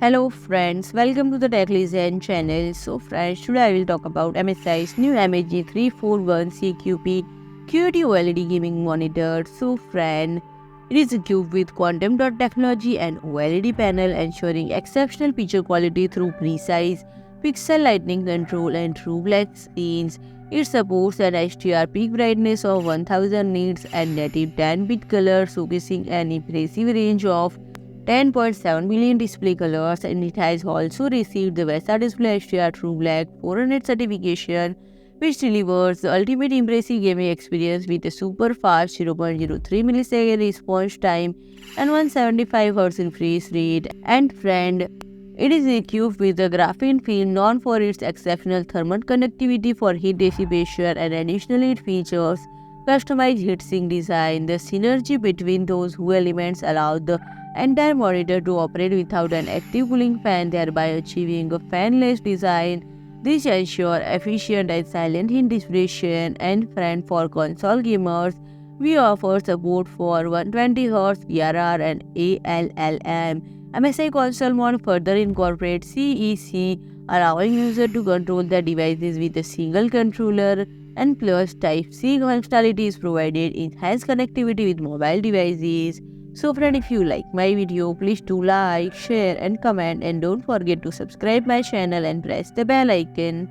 Hello friends, welcome to the Tech Legend channel. So friends, today I will talk about MSI's new MSI 341CQP QD-OLED gaming monitor. So friend, it is equipped with quantum dot technology and OLED panel ensuring exceptional picture quality through precise pixel lighting control and true black screens. It supports an HDR peak brightness of 1000 nits and native 10-bit color, showcasing an impressive range of 10.7 million display colors, and it has also received the VESA DisplayHDR True Black 400 certification, which delivers the ultimate impressive gaming experience with a super fast 0.03 millisecond response time and 175 Hz refresh rate. And friend, it is equipped with a graphene film known for its exceptional thermal conductivity for heat dissipation, and additionally it features customized heatsink design. The synergy between those two elements allows the entire monitor to operate without an active cooling fan, thereby achieving a fanless design. This ensures efficient and silent heat dissipation. And friend, for console gamers, we offer support for 120Hz PRR and ALLM. MSI Console Mode further incorporates CEC, allowing users to control the devices with a single controller, and plus Type-C functionality is provided, enhanced connectivity with mobile devices. So friend, if you like my video, please do like, share and comment, and don't forget to subscribe my channel and press the bell icon.